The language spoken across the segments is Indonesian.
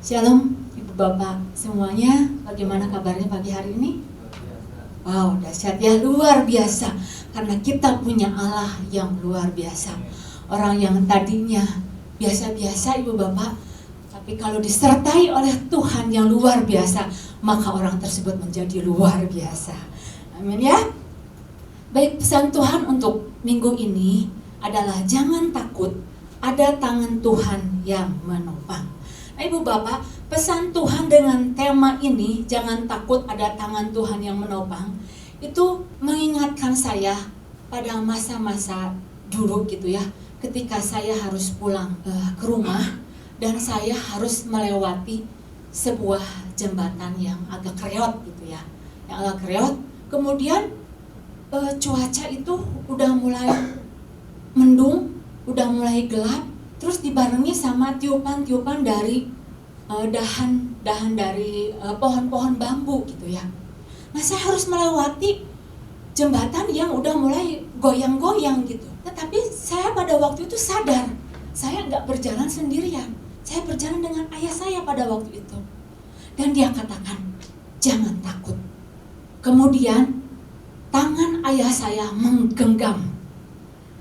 Shalom Ibu Bapak semuanya, bagaimana kabarnya pagi hari ini? Wow, dahsyat ya, luar biasa. Karena kita punya Allah yang luar biasa. Orang yang tadinya biasa-biasa Ibu Bapak, tapi kalau disertai oleh Tuhan yang luar biasa, maka orang tersebut menjadi luar biasa. Amin ya. Baik, pesan Tuhan untuk minggu ini adalah jangan takut, ada tangan Tuhan yang menopang. Nah, Ibu Bapak, pesan Tuhan dengan tema ini, jangan takut ada tangan Tuhan yang menopang, itu mengingatkan saya pada masa-masa dulu gitu ya, ketika saya harus pulang ke rumah dan saya harus melewati sebuah jembatan yang agak kereot gitu ya, yang agak kereot. Kemudian cuaca itu udah mulai mendung, udah mulai gelap, terus dibarengi sama tiupan-tiupan dari dahan dari pohon-pohon bambu gitu ya. Nah, saya harus melewati jembatan yang udah mulai goyang-goyang gitu. Tetapi saya pada waktu itu sadar, saya nggak berjalan sendirian. Saya berjalan dengan ayah saya pada waktu itu. Dan dia katakan, jangan takut. Kemudian tangan ayah saya menggenggam.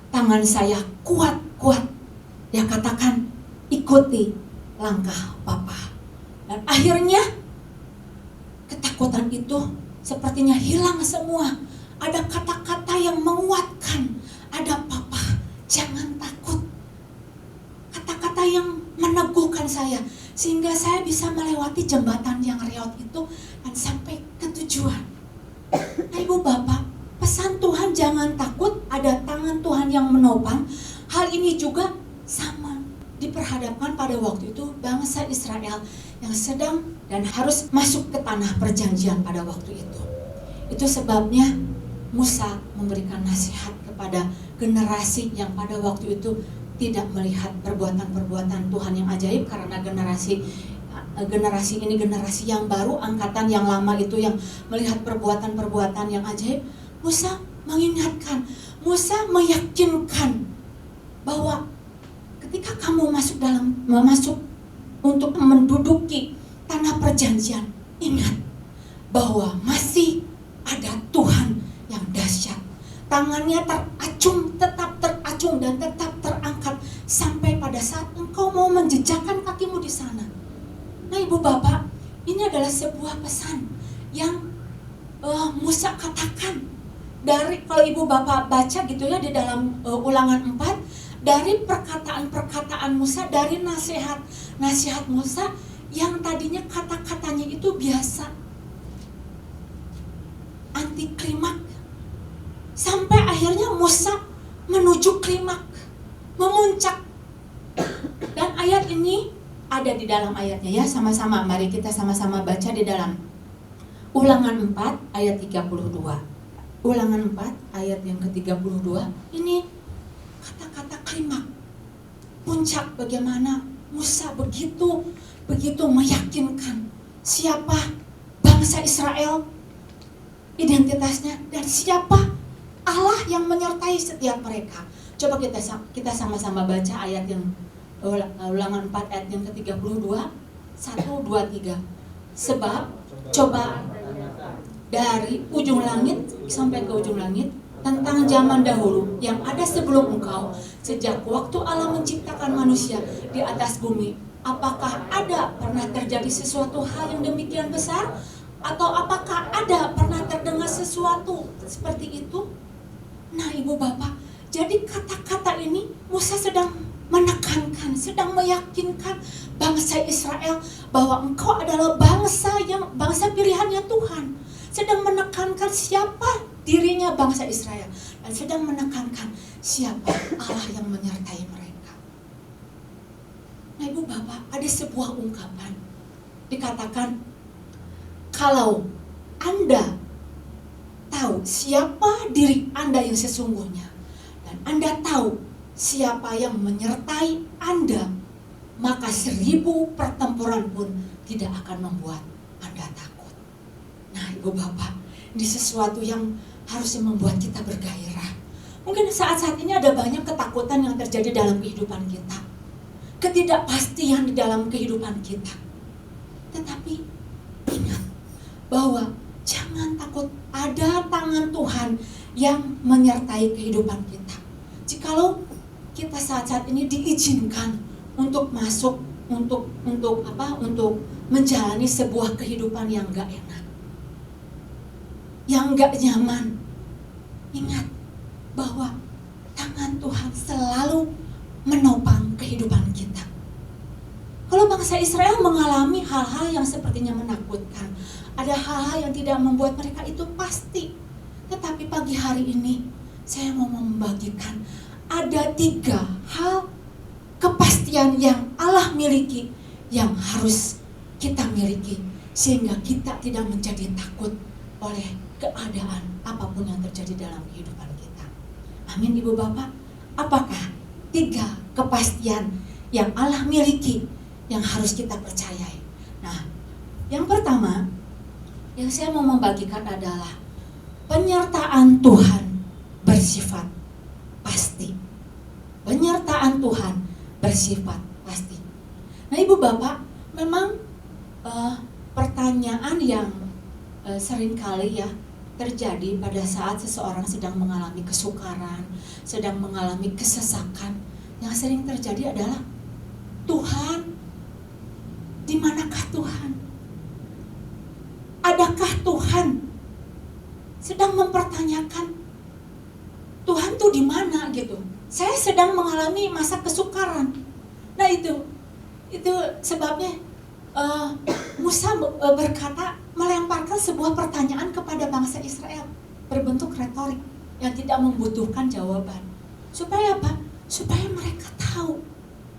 Tangan saya kuat-kuat. Dia katakan, ikuti langkah Papa. Dan akhirnya ketakutan itu sepertinya hilang semua. Ada kata-kata yang menguatkan. Ada Papa, jangan takut. Kata-kata yang meneguhkan saya. Sehingga saya bisa melewati jembatan yang reot itu dan sampai ke tujuan. Nah, Ibu Bapak, pesan Tuhan jangan takut, ada tangan Tuhan yang menopang. Hal ini juga sama diperhadapkan pada waktu itu bangsa Israel yang sedang dan harus masuk ke tanah perjanjian pada waktu itu. Itu sebabnya Musa memberikan nasihat kepada generasi yang pada waktu itu tidak melihat perbuatan-perbuatan Tuhan yang ajaib, karena generasi ini generasi yang baru, angkatan yang lama itu yang melihat perbuatan-perbuatan yang ajaib. Musa mengingatkan, Musa meyakinkan bahwa ketika kamu masuk untuk menduduki tanah perjanjian, ingat bahwa masih ada Tuhan yang dahsyat. Tangannya tetap teracung dan tetap terangkat sampai pada saat engkau mau menjejakkan kakimu di sana. Nah, Ibu Bapak, ini adalah sebuah pesan yang Musa katakan. Dari kalau Ibu Bapak baca gitu ya di dalam Ulangan 4, dari perkataan-perkataan Musa, dari nasihat Musa yang tadinya kata-katanya itu biasa, anti klimak, sampai akhirnya Musa menuju klimak, memuncak. Dan ayat ini ada di dalam ayatnya ya, sama-sama mari kita sama-sama baca di dalam Ulangan 4 ayat 32. Ulangan 4 ayat yang ke-32. Ini kata-kata klimak, puncak, bagaimana Musa begitu meyakinkan siapa bangsa Israel, identitasnya, dan siapa Allah yang menyertai setiap mereka. Coba kita sama-sama baca ayat yang Ulangan 4 ayat yang ke-32. 1, 2, 3. Sebab coba dari ujung langit sampai ke ujung langit, tentang zaman dahulu yang ada sebelum engkau, sejak waktu Allah menciptakan manusia di atas bumi, apakah ada pernah terjadi sesuatu hal yang demikian besar? Atau apakah ada pernah terdengar sesuatu seperti itu? Nah, Ibu Bapak, jadi kata-kata ini Musa sedang menekankan, sedang meyakinkan bangsa Israel bahwa engkau adalah bangsa pilihannya Tuhan. Sedang menekankan siapa dirinya bangsa Israel, dan sedang menekankan siapa Allah yang menyertai mereka. Nah, Ibu Bapak, ada sebuah ungkapan dikatakan, kalau Anda tahu siapa diri Anda yang sesungguhnya, dan Anda tahu siapa yang menyertai Anda, maka 1000 pertempuran pun tidak akan membuat Anda takut. Nah, Ibu Bapak, ini sesuatu yang harusnya membuat kita bergairah. Mungkin saat-saat ini ada banyak ketakutan yang terjadi dalam kehidupan kita, ketidakpastian di dalam kehidupan kita. Tetapi ingat bahwa jangan takut, ada tangan Tuhan yang menyertai kehidupan kita. Jikalau kita saat ini diizinkan untuk masuk, untuk menjalani sebuah kehidupan yang gak enak, yang gak nyaman, ingat bahwa tangan Tuhan selalu menopang kehidupan kita. Kalau bangsa Israel mengalami hal-hal yang sepertinya menakutkan, ada hal-hal yang tidak membuat mereka itu pasti. Tetapi pagi hari ini saya mau membagikan ada 3 hal kepastian yang Allah miliki, yang harus kita miliki, sehingga kita tidak menjadi takut oleh keadaan apapun yang terjadi dalam kehidupan kita. Amin Ibu Bapak. Apakah 3 kepastian yang Allah miliki yang harus kita percayai? Nah, yang pertama yang saya mau membagikan adalah penyertaan Tuhan bersifat pasti. Penyertaan Tuhan bersifat pasti. Nah Ibu Bapak, memang pertanyaan yang seringkali ya terjadi pada saat seseorang sedang mengalami kesukaran, sedang mengalami kesesakan, yang sering terjadi adalah, Tuhan, di manakah Tuhan? Adakah Tuhan? Sedang mempertanyakan, Tuhan tuh di mana gitu? Saya sedang mengalami masa kesukaran. Nah itu sebabnya Musa berkata, melemparkan sebuah pertanyaan kepada bangsa Israel berbentuk retorik yang tidak membutuhkan jawaban. Supaya apa? Supaya mereka tahu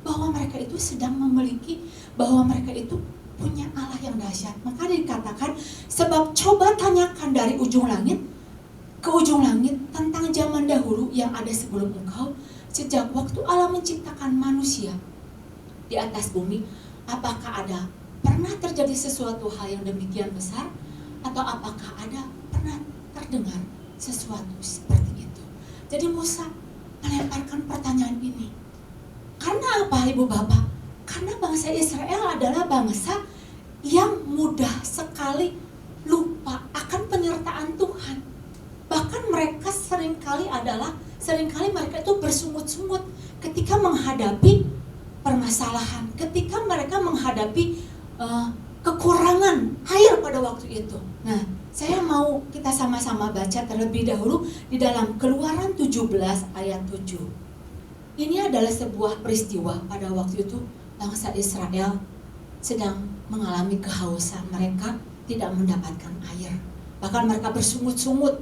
bahwa mereka itu sedang memiliki, bahwa mereka itu punya Allah yang dahsyat. Maka dikatakan, sebab coba tanyakan dari ujung langit ke ujung langit tentang zaman dahulu yang ada sebelum engkau, sejak waktu Allah menciptakan manusia di atas bumi, apakah ada pernah terjadi sesuatu hal yang demikian besar, atau apakah ada pernah terdengar sesuatu seperti itu? Jadi Musa melemparkan pertanyaan ini. Karena apa Ibu Bapak? Karena bangsa Israel adalah bangsa yang mudah sekali lupa akan penyertaan Tuhan. Bahkan mereka seringkali mereka itu bersungut-sungut ketika menghadapi permasalahan, ketika mereka menghadapi kekurangan air pada waktu itu. Nah, saya mau kita sama-sama baca terlebih dahulu di dalam Keluaran 17 ayat 7. Ini adalah sebuah peristiwa pada waktu itu bangsa Israel sedang mengalami kehausan, mereka tidak mendapatkan air. Bahkan mereka bersungut-sungut,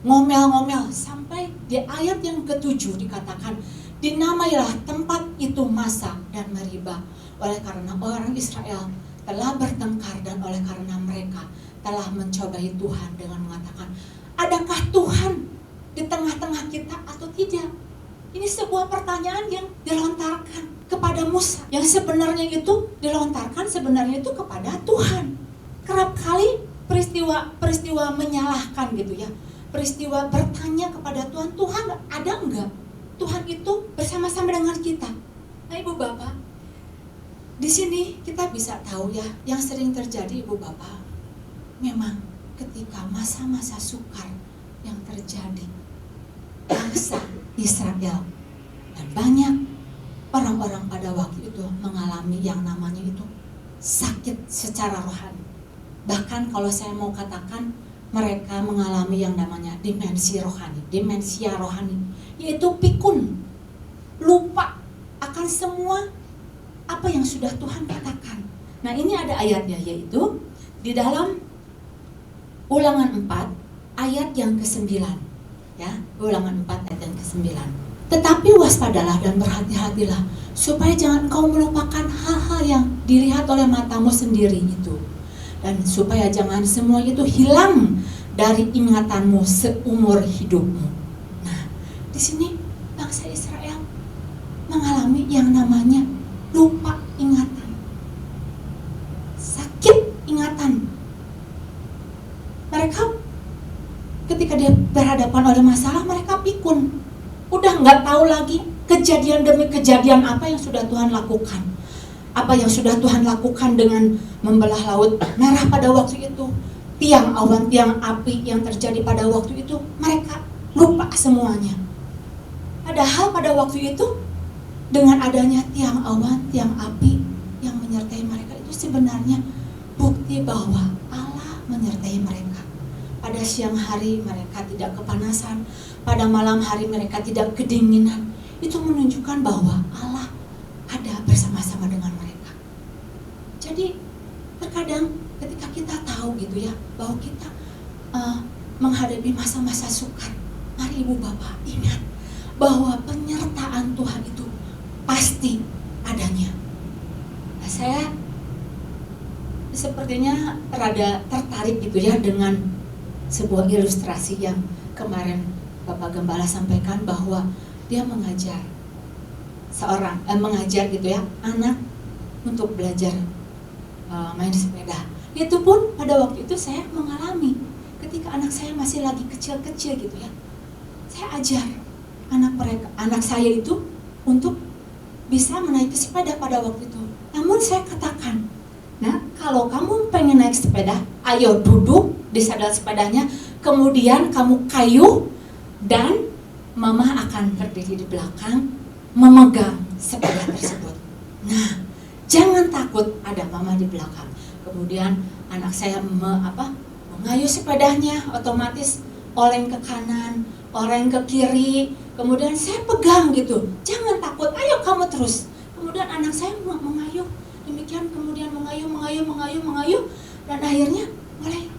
ngomel-ngomel, sampai di ayat yang ke-7 dikatakan, dinamailah tempat itu Masa dan Meriba, oleh karena orang Israel telah bertengkar dan oleh karena mereka telah mencobai Tuhan dengan mengatakan, adakah Tuhan di tengah-tengah kita atau tidak? Ini sebuah pertanyaan yang dilontarkan kepada Musa, yang sebenarnya itu dilontarkan sebenarnya itu kepada Tuhan. Kerap kali peristiwa menyalahkan gitu ya, peristiwa bertanya kepada Tuhan, Tuhan ada enggak? Tuhan itu bersama-sama dengan kita. Nah Ibu Bapak, di sini kita bisa tahu ya, yang sering terjadi Ibu Bapak, memang ketika masa-masa sukar yang terjadi, bangsa Israel dan banyak orang-orang pada waktu itu mengalami yang namanya itu sakit secara rohani. Bahkan kalau saya mau katakan, mereka mengalami yang namanya demensia rohani, yaitu pikun, lupa akan semua apa yang sudah Tuhan katakan. Nah ini ada ayatnya, yaitu di dalam Ulangan 4 ayat yang ke-9 ya, Ulangan 4 ayat yang ke-9. Tetapi waspadalah dan berhati-hatilah, supaya jangan engkau melupakan hal-hal yang dilihat oleh matamu sendiri itu, dan supaya jangan semua itu hilang dari ingatanmu seumur hidupmu. Nah, di sini bangsa Israel mengalami yang namanya lupa ingatan, sakit ingatan. Mereka ketika dia berhadapan oleh masalah, mereka pikun, udah nggak tahu lagi kejadian demi kejadian apa yang sudah Tuhan lakukan. apa yang sudah Tuhan lakukan dengan membelah laut merah pada waktu itu, tiang awan, tiang api yang terjadi pada waktu itu, mereka lupa semuanya. Padahal pada waktu itu dengan adanya tiang awan, tiang api yang menyertai mereka itu sebenarnya bukti bahwa Allah menyertai mereka. Pada siang hari mereka tidak kepanasan, pada malam hari mereka tidak kedinginan. Itu menunjukkan bahwa Allah ada bersama-sama dengan mereka. Jadi terkadang ketika kita tahu gitu ya, bahwa kita menghadapi masa-masa sukar, mari ibu bapak ingat bahwa penyertaan Tuhan itu pasti adanya. Nah, saya sepertinya rada tertarik gitu ya dengan sebuah ilustrasi yang kemarin Bapak Gembala sampaikan, bahwa dia mengajar mengajar gitu ya anak untuk belajar main sepeda. Itu pun pada waktu itu saya mengalami ketika anak saya masih lagi kecil-kecil gitu ya. Saya ajar anak saya itu untuk bisa menaiki sepeda pada waktu itu. Namun saya katakan, nah kalau kamu pengen naik sepeda, ayo duduk di sadel sepedanya, kemudian kamu kayuh dan mama akan berdiri di belakang memegang sepeda tersebut. Nah, jangan takut ada mama di belakang. Kemudian anak saya mengayuh sepedanya, otomatis oleng ke kanan, oleng ke kiri. Kemudian saya pegang gitu. Jangan takut, ayo kamu terus. Kemudian anak saya mengayuh, demikian kemudian mengayuh dan akhirnya mulai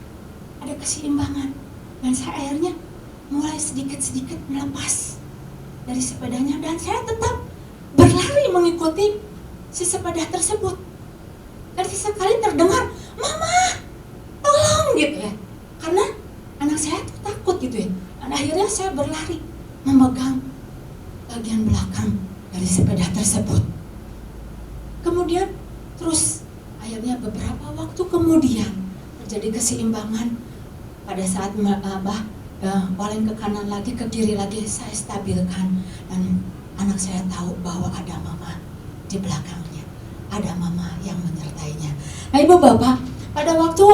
ada keseimbangan. Dan saya akhirnya mulai sedikit-sedikit melepas dari sepedanya dan saya tetap berlari mengikuti si sepeda tersebut. Dan sesekali terdengar, "Mama, tolong," gitu ya. Karena anak saya tuh takut gitu ya. Dan akhirnya saya berlari memegang bagian belakang dari sepeda tersebut. Kemudian terus akhirnya beberapa waktu kemudian terjadi keseimbangan. Pada saat oleng ke kanan lagi, ke kiri lagi, saya stabilkan. Dan anak saya tahu bahwa ada mama di belakangnya, ada mama yang menyertainya. Nah ibu bapak, pada waktu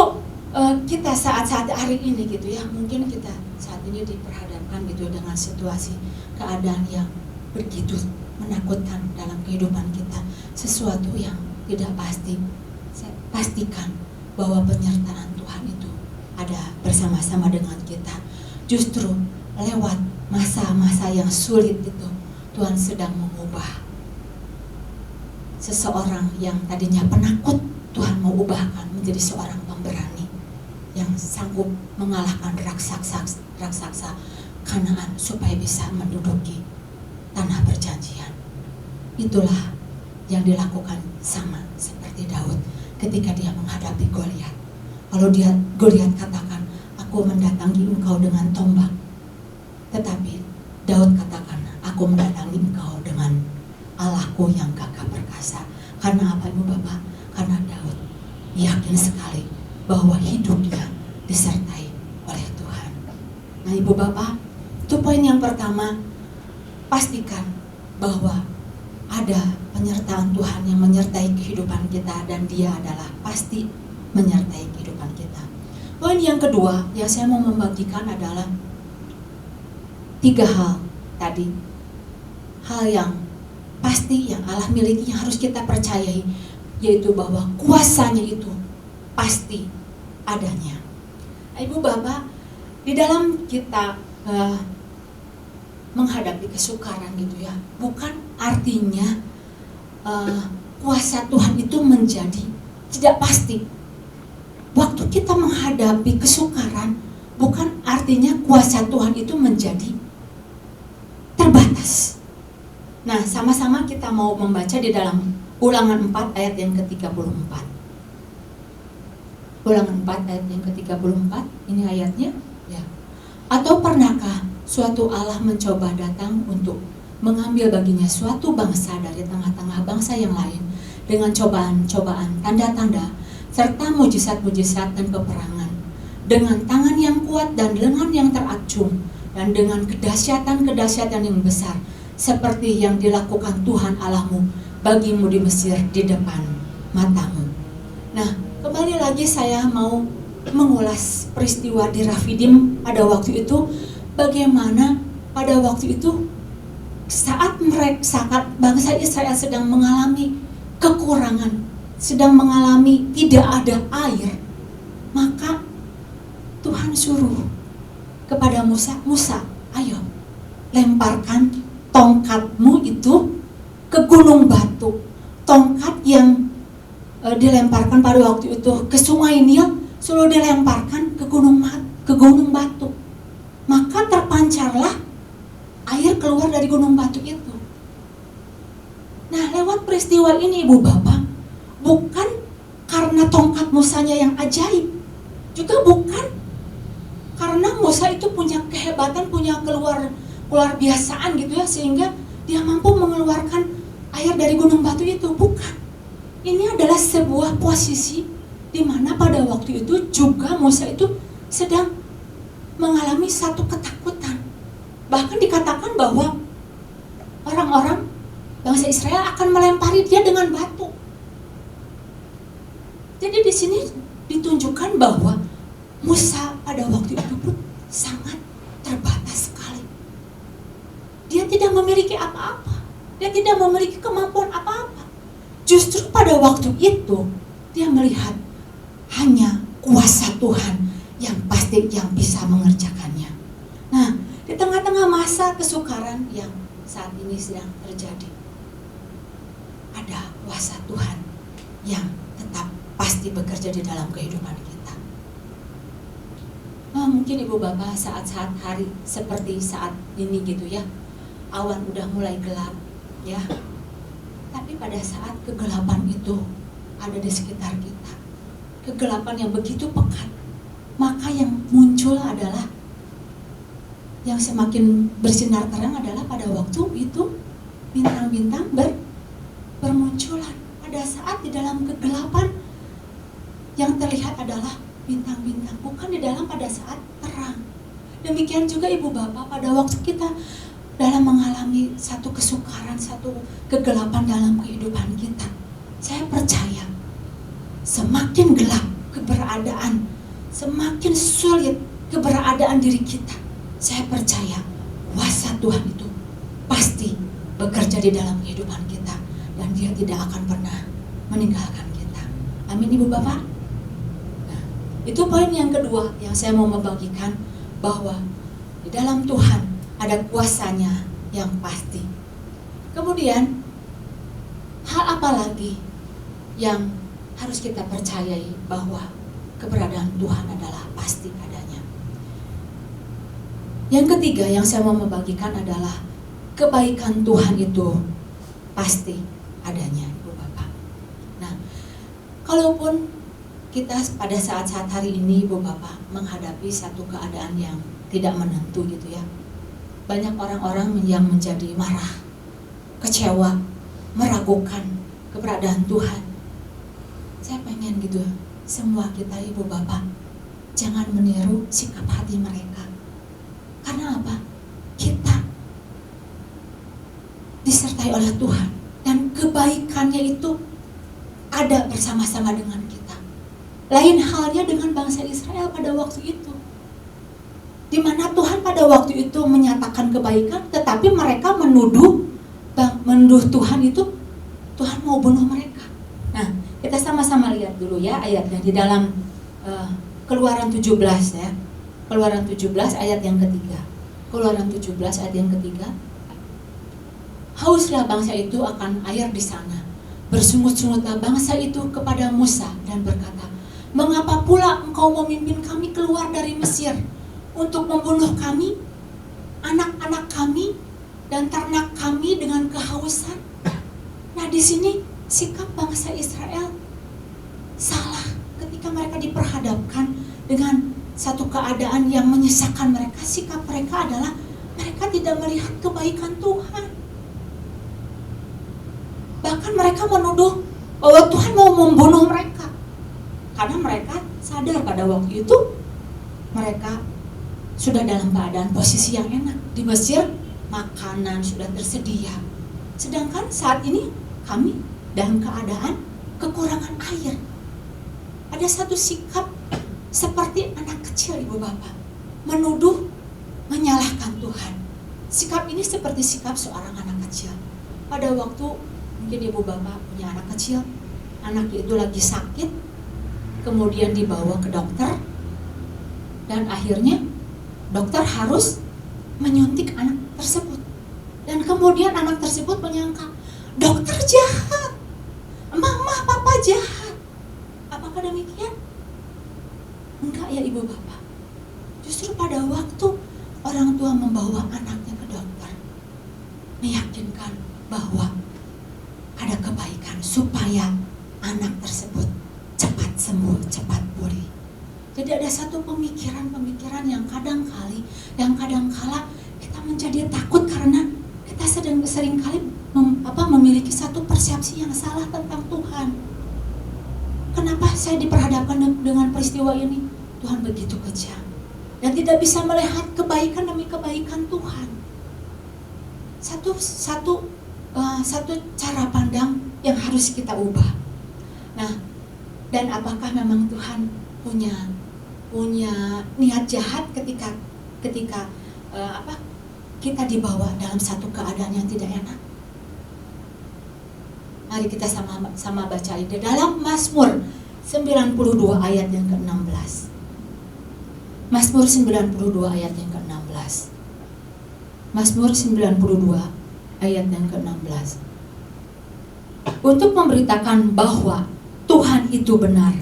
kita saat-saat hari ini gitu ya, mungkin kita saat ini diperhadapkan gitu dengan situasi keadaan yang begitu menakutkan dalam kehidupan kita, sesuatu yang tidak pasti. Saya pastikan bahwa penyertaan Tuhan itu ada bersama-sama dengan kita. Justru lewat masa-masa yang sulit itu, Tuhan sedang mengubah seseorang yang tadinya penakut. Tuhan mau ubahkan menjadi seorang pemberani yang sanggup mengalahkan raksasa Kanaan supaya bisa menduduki tanah perjanjian. Itulah yang dilakukan sama seperti Daud ketika dia menghadapi Goliat. Kalau Goliat katakan, "Aku mendatangi engkau dengan tombak," tetapi Daud katakan, "Aku mendatangi engkau dengan Allahku yang gagah perkasa." Karena apa ibu bapak? Karena Daud yakin sekali bahwa hidupnya disertai oleh Tuhan. Nah ibu bapak, itu poin yang pertama. Pastikan bahwa ada penyertaan Tuhan yang menyertai kehidupan kita, dan dia adalah pasti menyertai kehidupan kita. Poin yang kedua yang saya mau membagikan adalah 3 hal tadi. Hal yang pasti yang Allah miliki, yang harus kita percayai, yaitu bahwa kuasanya itu pasti adanya. Nah, ibu bapak, di dalam kita menghadapi kesukaran gitu ya, bukan artinya kuasa Tuhan itu menjadi tidak pasti. Waktu kita menghadapi kesukaran, bukan artinya kuasa Tuhan itu menjadi terbatas. Nah, sama-sama kita mau membaca di dalam Ulangan 4 ayat yang ke-34. Ulangan 4 ayat yang ke-34, ini ayatnya ya. Atau pernahkah suatu Allah mencoba datang untuk mengambil baginya suatu bangsa dari tengah-tengah bangsa yang lain dengan cobaan-cobaan, tanda-tanda, serta mujizat-mujizat dan peperangan, dengan tangan yang kuat dan lengan yang teracung, dan dengan kedahsyatan-kedahsyatan yang besar, seperti yang dilakukan Tuhan Allahmu bagimu di Mesir di depan matamu. Nah, kembali lagi saya mau mengulas peristiwa di Rafidim pada waktu itu, bagaimana pada waktu itu saat bangsa Israel sedang mengalami kekurangan, sedang mengalami tidak ada air, maka Tuhan suruh kepada Musa, ayo lemparkan tongkatmu itu ke gunung batu. Tongkat yang dilemparkan pada waktu itu ke sungai Nil, suruh dilemparkan ke gunung batu. Maka terpancarlah air keluar dari gunung batu itu. Nah, lewat peristiwa ini Ibu Bapak, bukan karena tongkat Musanya yang ajaib, juga bukan karena Musa itu punya kehebatan, punya keluar biasaan gitu ya, sehingga dia mampu mengeluarkan air dari gunung batu itu, bukan. Ini adalah sebuah posisi di mana pada waktu itu juga Musa itu sedang mengalami satu ketakutan. Bahkan dikatakan bahwa orang-orang bangsa Israel akan melempari dia dengan batu. Jadi di sini ditunjukkan bahwa Musa pada waktu itu pun sangat terbatas sekali. Dia tidak memiliki apa-apa. Dia tidak memiliki kemampuan apa-apa. Justru pada waktu itu dia melihat hanya kuasa Tuhan yang pasti yang bisa mengerjakannya. Nah, di tengah-tengah masa kesukaran yang saat ini sedang terjadi, ada kuasa Tuhan yang tetap pasti bekerja di dalam kehidupan kita. Nah, mungkin Ibu Bapak saat-saat hari seperti saat ini gitu ya, awan udah mulai gelap ya, tapi pada saat kegelapan itu ada di sekitar kita, kegelapan yang begitu pekat, maka yang muncul adalah, yang semakin bersinar terang adalah pada waktu itu bintang-bintang bermunculan. Pada saat di dalam kegelapan yang terlihat adalah bintang-bintang, bukan di dalam pada saat terang. Demikian juga Ibu Bapak pada waktu kita dalam mengalami satu kesukaran, satu kegelapan dalam kehidupan kita. Saya percaya semakin gelap keberadaan, semakin sulit keberadaan diri kita, saya percaya kuasa Tuhan itu pasti bekerja di dalam kehidupan kita dan dia tidak akan pernah meninggalkan kita. Amin Ibu Bapak. Nah, itu poin yang kedua yang saya mau membagikan, bahwa di dalam Tuhan ada kuasanya yang pasti. Kemudian hal apa lagi yang harus kita percayai, bahwa keberadaan Tuhan adalah pasti adanya. Yang ketiga yang saya mau membagikan adalah kebaikan Tuhan itu pasti adanya, Ibu Bapak. Nah, kalaupun kita pada saat-saat hari ini Ibu Bapak menghadapi satu keadaan yang tidak menentu gitu ya, banyak orang-orang yang menjadi marah, kecewa, meragukan keberadaan Tuhan. Saya pengen gitu, semua kita Ibu Bapak jangan meniru sikap hati mereka. Karena apa? Kita disertai oleh Tuhan dan kebaikannya itu ada bersama-sama dengan kita. Lain halnya dengan bangsa Israel pada waktu itu, di mana Tuhan pada waktu itu menyatakan kebaikan, tetapi mereka menuduh Tuhan itu, Tuhan mau bunuh mereka. Nah, kita sama-sama lihat dulu ya ayatnya di dalam Keluaran 17 ya. Keluaran 17 ayat yang ketiga. Keluaran 17 ayat yang ketiga. Hauslah bangsa itu akan air di sana. Bersungut-sungutlah bangsa itu kepada Musa dan berkata, mengapa pula engkau memimpin kami keluar dari Mesir untuk membunuh kami, anak-anak kami, dan ternak kami dengan kehausan? Nah, di sini sikap bangsa Israel salah ketika mereka diperhadapkan dengan satu keadaan yang menyesakkan mereka. Sikap mereka adalah mereka tidak melihat kebaikan Tuhan. Bahkan mereka menuduh bahwa Tuhan mau membunuh mereka, karena mereka sadar pada waktu itu mereka sudah dalam keadaan posisi yang enak. Di Mesir makanan sudah tersedia, sedangkan saat ini kami dalam keadaan kekurangan air. Ada satu sikap seperti anak kecil, ibu bapak, menuduh, menyalahkan Tuhan. Sikap ini seperti sikap seorang anak kecil. Pada waktu mungkin ibu bapak punya anak kecil, anaknya itu lagi sakit, kemudian dibawa ke dokter, dan akhirnya dokter harus menyuntik anak tersebut. Dan kemudian anak tersebut menyangka, dokter jahat, mama papa jahat. Apakah demikian? Enggak ya ibu bapak. Justru pada waktu orang tua membawa anaknya ke dokter, meyakinkan bahwa ada kebaikan supaya anak tersebut cepat sembuh, cepat pulih. Jadi ada satu pemikiran-pemikiran yang kadang-kala kita menjadi takut karena kita seringkali memiliki satu persepsi yang salah tentang Tuhan. Kenapa saya diperhadapkan dengan peristiwa ini? Tuhan begitu kejam dan tidak bisa melihat kebaikan demi kebaikan Tuhan. Satu cara pandang yang harus kita ubah. Nah, dan apakah memang Tuhan punya niat jahat ketika kita dibawa dalam satu keadaan yang tidak enak? Mari kita sama baca di dalam Mazmur 92 ayat yang ke-16. Mazmur 92 ayat yang ke-16. Mazmur 92 ayat yang ke-16. Untuk memberitakan bahwa Tuhan itu benar,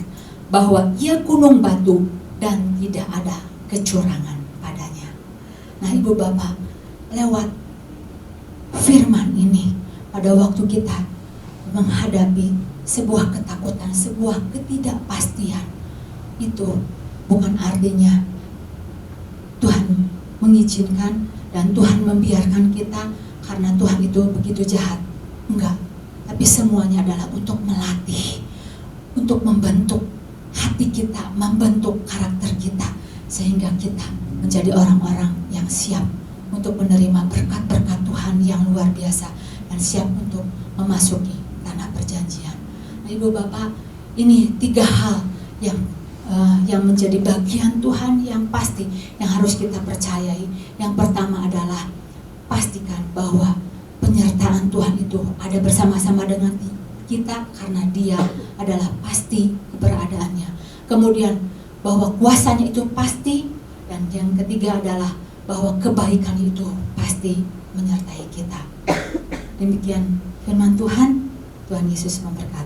bahwa Ia gunung batu dan tidak ada kecurangan padanya. Nah, ibu bapak, lewat firman ini, pada waktu kita menghadapi sebuah ketakutan, sebuah ketidakpastian, itu bukan artinya Tuhan mengizinkan dan Tuhan membiarkan kita karena Tuhan itu begitu jahat. Enggak, tapi semuanya adalah untuk melatih, untuk membentuk hati kita, membentuk karakter kita, sehingga kita menjadi orang-orang yang siap untuk menerima berkat-berkat Tuhan yang luar biasa dan siap untuk memasuki tanah perjanjian. Nah, ibu bapak, ini 3 hal yang menjadi bagian Tuhan yang pasti, yang harus kita percayai. Yang pertama adalah pastikan bahwa penyertaan Tuhan itu ada bersama-sama dengan kita karena Dia adalah pasti keberadaannya. Kemudian bahwa kuasanya itu pasti, dan yang ketiga adalah bahwa kebaikan itu pasti menyertai kita. Demikian firman Tuhan. Tuhan Yesus memberkati.